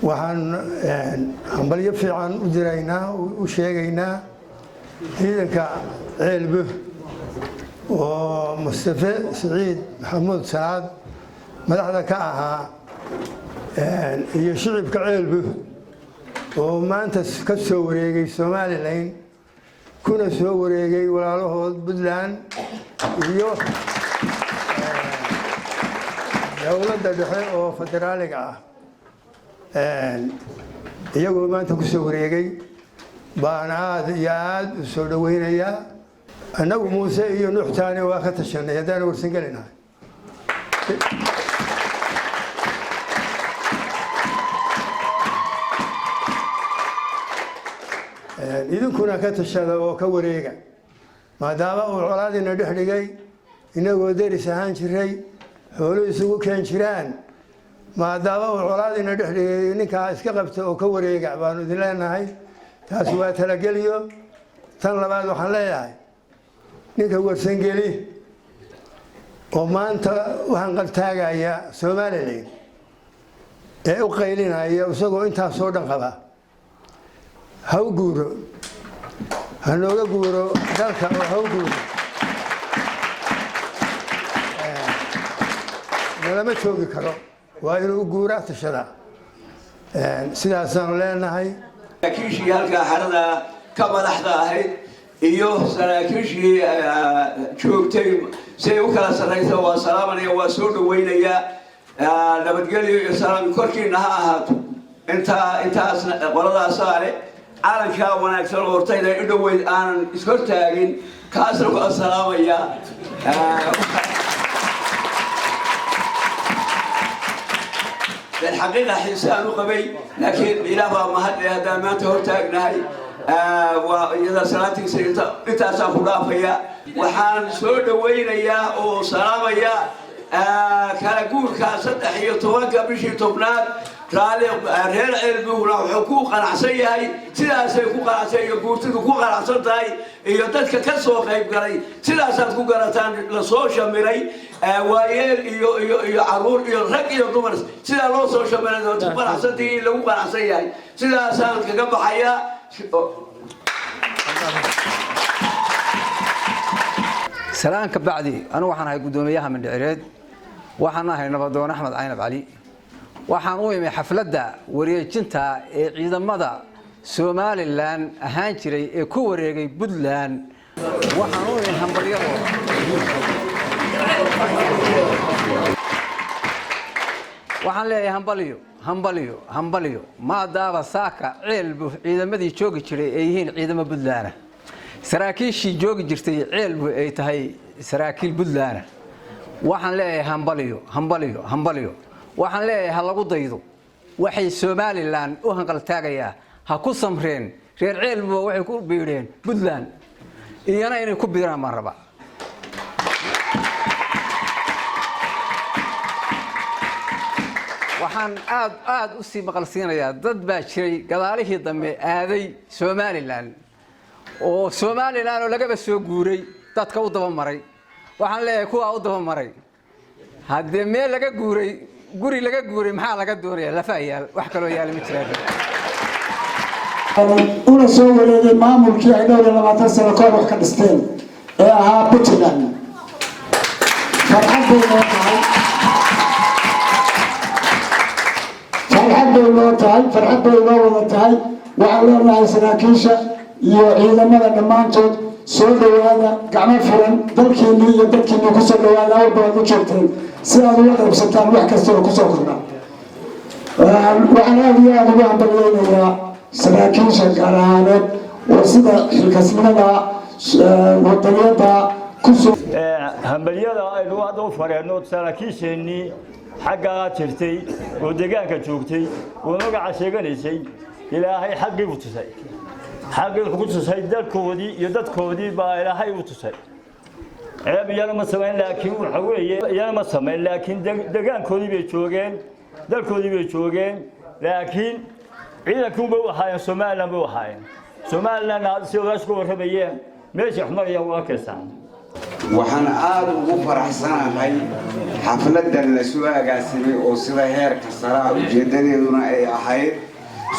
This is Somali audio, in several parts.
waxaan hambalyo fiican u diraynaa u sheegaynaa ciidanka ceelbu oo Mustafa Saciid Maxamuud Saad madaxda ka ahaa iyo shicibka ceelbu oo maanta ka soo wareegay Soomaaliland kuna soo wareegay walaalahood Puntland iyo dawladda dhexe oo federaaliga ah iyagoo maanta ku soo wareegay baan aad iyo aad u soo dhaweynayaa annagu Muuse iyo Nuuxtaani waa ka tashanay haddaan warsan gelinahay idinkuna ka tashada oo ka wareega maadaama uu colaadina dhex dhigay inagoo deris ahaan jiray xoolo isugu keen jiraan maadaama uu colaadina dhex dhigay ninkaa iska qabta oo ka wareega baanu idin leenahay taas waa talageliyo tan labaad waxaan leeyahay ninka warsangeli oo maanta waxaan qaltaagaya Soomaaliland ee u qaylinaya isagoo intaas soo dhan qaba ha u guuro ha nooga guuro dalka oo ha u guuro lama joogi karo waa inuu guuraa tashada sidaasaan leenahay saraakiishii halkaa xarada ka madaxda ahayd iyo saraakiishii joogtay say u kala sarreysa waa salaamanaya waa soo dhaweynaya nabadgelyo iyo salaam korkiina ha ahaato intaas qoladaasa leh calanka wanaagsan oo hortayda u dhaweyd aanan ishortaagin kaasna ku salaamaya الحقيقة حسان قبي لكن إلى ما هدي هذا ما تهتاجناي وإذا صلاتي سيرتا إتاسا خلافيا وحان سود وين يا أو سلام يا كلاقول كاسة حية توقع بشي تبنات رالي رير علمي ولا حقوق العسية هاي سلاسة حقوق العسية قلت حقوق العسية هاي يدك كسوق قريب قري سلاسة حقوق العسية للسوشيال ميديا وير يعرور يرق يضمر سلا لو سوشيال ميديا تبقى العسية لو قال العسية هاي سلاسة كجنب حياة سلام كبعدي أنا وحنا هاي قدوميها من العريض وحنا هاي نبضون أحمد عينب علي waxaan u imi xafladda wareejinta ee ciidamada Soomaaliland ahaan jiray ee ku wareegay Puntland waxaan u imi hambalyada waxaan leeyahay hambalyo maadaama saaka ceelbu ciidamadii joogi jiray ay yihiin ciidamo Puntland saraakiishii joogi jirtay ceelbu ay tahay saraakiil Puntland waxaan leeyahay hambalyo waxaan leeyahay lagu daydo waxay Soomaaliland u hanqal taagaya ha ku samreen reer ceelbo waxay ku biireen Puntland iyana inay ku biiraan maraba waxaan aad u sii maqalsiinayaa dad baa jiray gadaalihii dambe aaday Soomaaliland oo laga soo guuray dadka u daba maray waxaan leeyahay kuwa u daba maray haddii meel laga guuray guri laga guuray maxaa laga doonaya lafayaal wax kale oo yaal ma jiraan una soo wareegay maamulkii ay dhowr 20 sano ka wax ka dhisteen ee ahaa Puntland farxad loo tahay waxaan leenahay saraakiisha iyo ciidamada dhammaantood soo dhawaada gacmo furan dalkeena iyo dadkeena ku soo dhawaada oo baad u joogteen si aad uga qaybsataan wax kasta oo ku soo kordha waxaan aad iyo aad ugu hambalyeynaya saraakiisha gaar ahaaneed oo sida xilkasnimada wadaniyada ku soo hambalyada aynu hadda u fareenno saraakiisheenii xagga jirtay oo deegaanka joogtay oo magaca sheeganaysay ilaahay xaqii u tusay حاجة الحكومة dalkoodii iyo dadkoodii baa ilaahay u tusay yana ma sameyn laakiin yana ma sameyn laakiin deegaankoodii bay joogeen dalkoodii bay joogeen laakiin ciidanku bay ahaayeen Soomaaliland bay ahaayeen Soomaaliland si wadash ku waramayeen meesha xumar iyo waa ka saan waxaan aad ugu faraxsanahay xafladan la soo agaasimay oo sida heerka sare ujeedadeeduna ay ahayd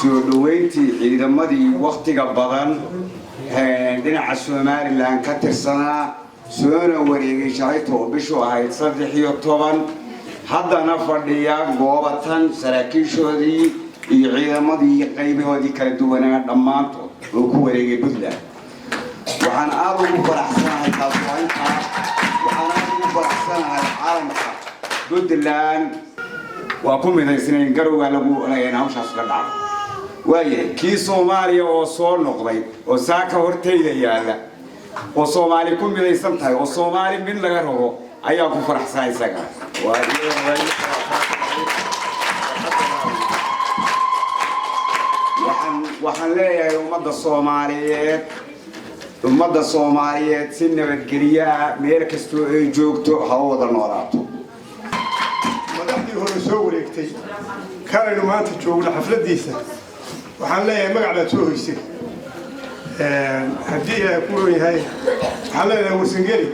soo dhaweyntii ciidamadii waqtiga badan dhinaca Somaliland ka tirsanaa soona wareegay shalayto oo bishu ahayd 13 haddana fadhiya goobatan saraakiishoodii iyo ciidamadii qaybahoodii kala duwanaa dhammaantood oo ku wareegay Puntland waxaan aad ugu faraxsanahay taasooyinka waxaan aad ugu faraxsanahay caalamka Puntland waa ku midaysnayn garowga lagu leeyahay hawshaas ka dhacday waaye kii Soomaaliya oo soo noqday oo saaka hortayda yaala oo Soomaali ku midaysan tahay oo Soomaali mid laga rabo ayaa ku faraxsan isaga waxaan leeyahay ummadda Soomaaliyeed si nabadgelyo meel kastoo ay joogto ha wada noolaato madaxdii hore soo wareegtay kaanaynu maanta joogno xafladiisa waxaan leeyahay magac baad soo hoysay haddii ay ku yahay waxaan leeyahay warsangeli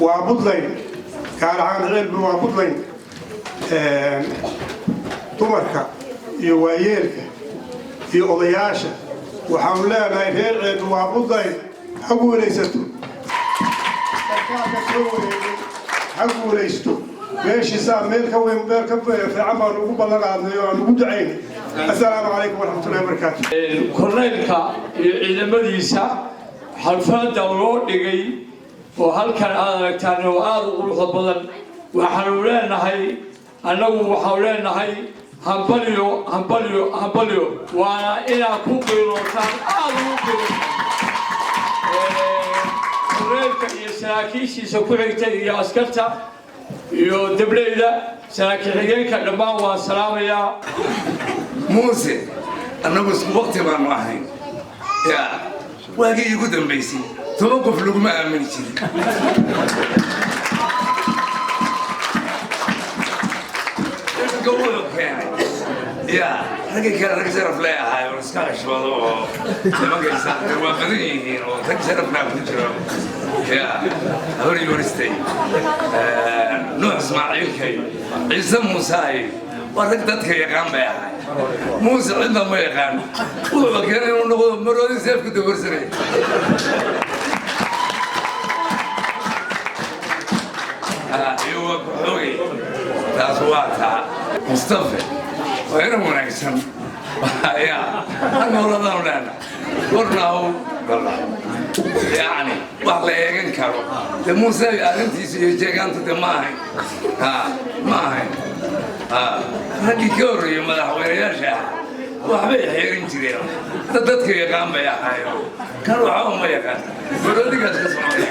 waa Puntland gaar ahaan ceelbu waa Puntland dumarka iyo waayeelka iyo odayaasha waxaan leeyahay reer ceelbu waa Puntland ha guulaysato soo wareegay ha guulaysto ماشي سام ميلك وين ميلك في عمر وبلغ ودعيني السلام عليكم ورحمه الله وبركاته كورنيلكا إذا مديسا حلفان دولو دغاي oo halkan aad aragtaan oo aad u qurux badan waxaan leenahay anagu waxaan leenahay hambalyo waana ina ku qiirotaan aad u korreelka iyo saraakiishiisa ku xigtay iyo askarta iyo dableyda saraakiil-xigeenka dhammaan waan salaamayaa muuse annagu isku waqti baanu ahayn yaa waagii igu dambaysay 10 qof laguma aamini jirin yaa ragga kale rag sharaf leeyahay oo iska cashoodo oo nimankaysa waa badan yihiin oo rag sharafna ku jiro yaa hore yoristay nuux ismaaciilkay ciise muusaay waa rag dadka yaqaan bay ahay muuse cidna ma yaqaan wuxuu keenay inuu noqdo maroodi seefku dabarsanay ايوه بحوي تاسواتا مصطفى وين ونكسن يا انا والله ولانا ورناو والله يعني والله يجن كارو موسى انت جيجانت دماهي ما هي هذه كوري مدحوينياشا waxbay xeerin jireen dadka yaqaan bay ahaayeen kan waxa uma yaqaan barodigaas ka socday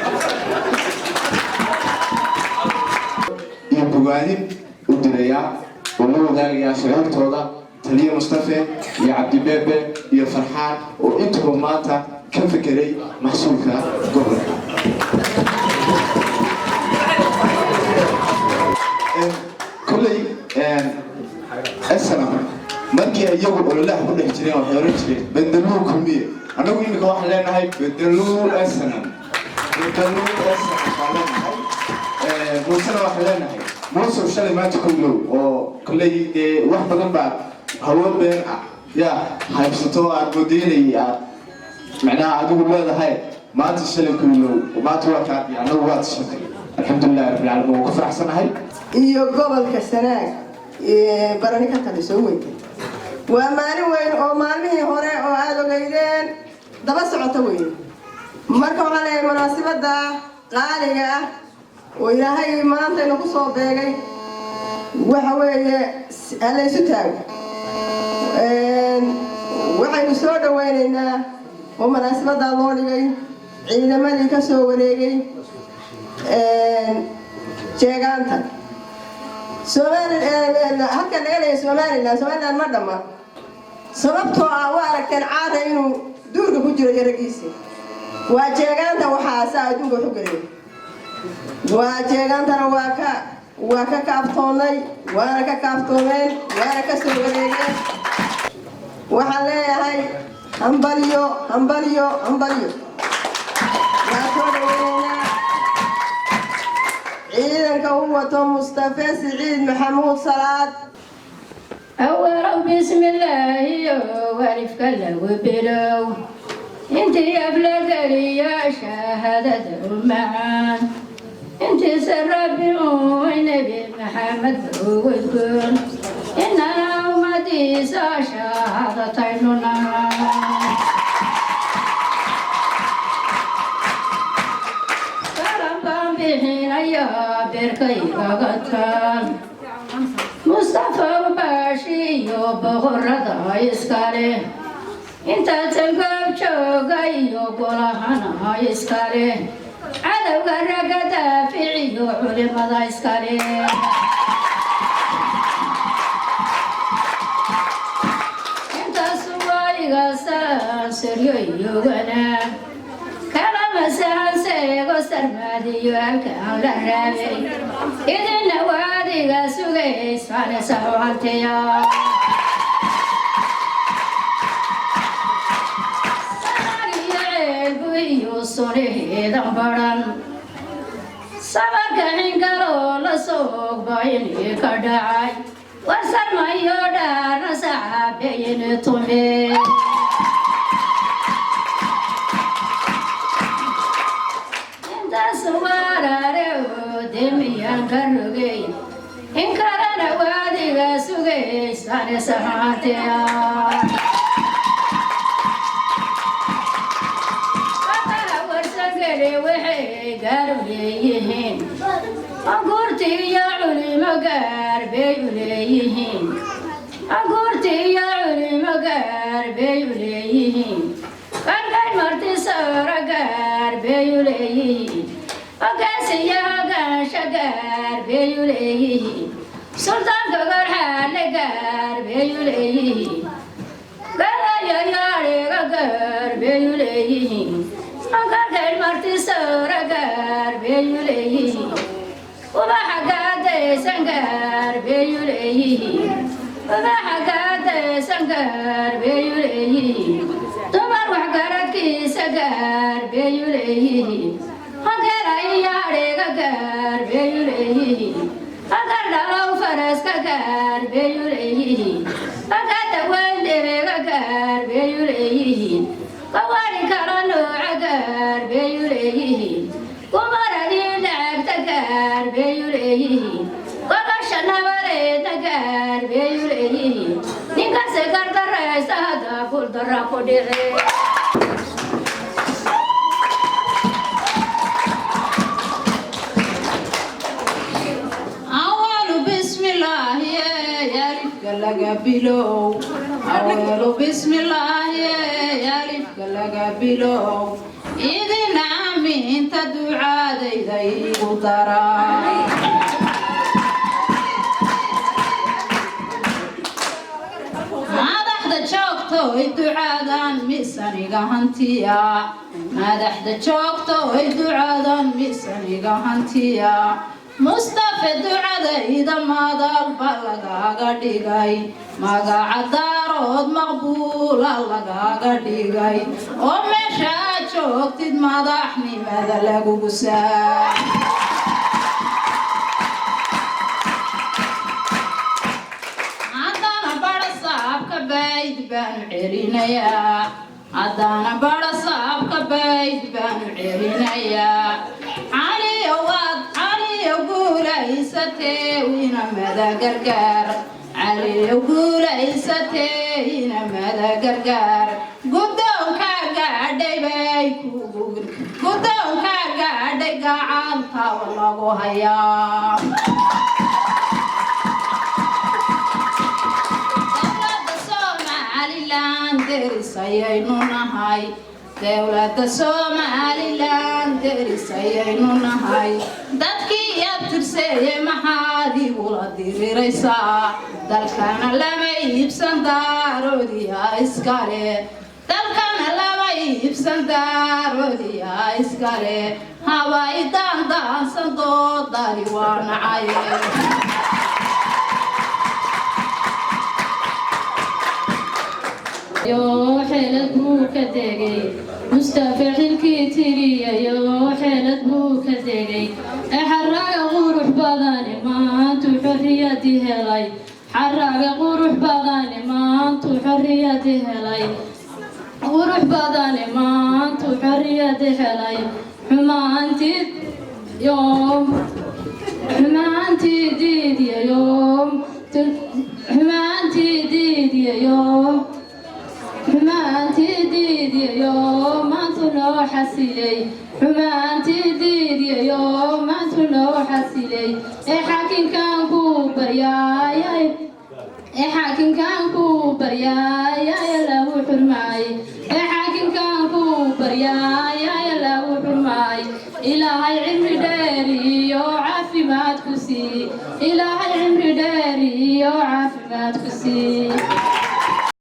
بوغادين ودريا ونودا يا شبابتودا تليه مصطفى يا عبد البابا يا فرحان وانتم ماتا كفكري محسوكا قبل كلي السلام markii ayagu ololaha ku dhex jireen waxay oran jireen beddeluu kulmiye anagu imika waxaan leenahay beddeluu asnam موسى وحلنا موسى وشلي ما تكلوا وكل واحد بدن هو بين يا حيبسطوا عبوديني يا معناها عدو الله هاي ما تشلي كله وما توقع يعني هو تشلي الحمد لله رب العالمين وكفر أحسن هاي iyo gobolka Sanaag barani ka taliso weyn waa maalin weyn oo maalmihii hore oo aad ogeydeen daba socota weyn marka waxaan leeyahay munaasabada qaaliga ah وإلهي ما أنت نقصه بيجي وحوي على ستاج وحين سود ويننا ومناسبة دالوري عندما نكسو وريجي شجعانتا سؤال هكذا ليه سؤال المردمة سببته أوارك كان عادة إنه دورك بجرا يرقيسي وشجعانتا وحاسة دورك حقري وجيغانتنا واكا كافتوني وانا كافتونين وانا كسوغريين waxaan leeyahay hambalyo هو مصطفى سعيد محمود صلاة أولو بسم الله وألف كلا وبلو انت يا بلاد يا شهادة معان انت سر ربي ونبي محمد وتقول إننا أمتي شهادتيننا كلام بحين يا بركي غتان مصطفى باشي بغرد يسكالي انت تلقى بشوقي وقولهنا يسكالي عدو قرق دافعي وعلم يسكالي انت سوايق سريو يوغنا كلام سهل سيغو سرمادي يوالكام للرابي إذن وادي سوغي سالي سوالتيا يوصله دمبران سبك حنقلو لسوق بايني كدعاي ورسل ما يودار سعابين طمي انت سوارا رو دميان كرغي انكران وادي سوغي سالي سحاتيا وحي قالوا ليهين أقولتي يا علم قاربي ليهين أقولتي يا علم قاربي ليهين قال مرتي سارة قاربي ليهين أقاسي يا قاش قاربي ليهين سلطان قار حال قاربي ليهين قال يا ياري قاربي ليهين أقدر مرتي سورة بيوليه وما حقاد سنقر بيوليه وما حقاد سنقر بيوليه تمر وحقرك سقر بيوليه أقدر أياري قر بيوليه أقدر لو فرس قر بيوليه أقدر وندر قر بيوليه قواري كرنو عقار بيوليه ومردي لعب تقار بيوليه وقشنا وريد تقار بيوليه نيكا سكر درس هذا كل درا كوديري أول بسم الله يا رفق لقى بلو أول بسم الله يا رفق لقى بلو إذن عمين تدعى ذي قدرا ماذا شوكتو الدعاء ميسانيغا هانتيا ماذا شوكتو الدعاء ميسانيغا هانتيا مصطفى دعاء إذا ما ضل بلغا قديغاي ماغا عدارود مقبولا لغا قديغاي ومشا شوكتد مدحني ماذا لغو قساي بيت بان عرينيا عدانا بڑا صاحب کا بيت بان عرينيا علي واد علي يقول عيستي وينا ماذا قرقار علي يقول عيستي وينا ماذا قرقار قدام كاقادي بيكو قدام كاقادي قاعدتا والله هيا derisayaynu nahay dowladda Soomaaliland derisayaynu nahay dadkii abtirseeye maxaad igula diriraysaa dalkana lama iibsan daaroodiya iskale dalkana lama iibsan daaroodiya iskale haway daandaansan doodani waa nacaye يو حيلك مو كدقي مستفعل كتيري يو حيلة بوك دقي حراق غروح بضاني ما انتو حريتي هلاي حراق غروح بضاني ما انتو حريتي هلاي غروح بضاني ما انتو حريتي هلاي حمانتي يوم حمانتي ديد يا يوم حمانتي ديد يا يوم حمانتي ديد يا يوم ما تنو حسيلي حمانتي ديد يا يوم ما تنو حسيلي اي حاكم كان كوبر يا حاكم كان كوبر يا له حرماي اي حاكم كان كوبر يا له حرماي إلهي عمري داري يو عافي ما تكسي إلهي عمري داري يو عافي ما تكسي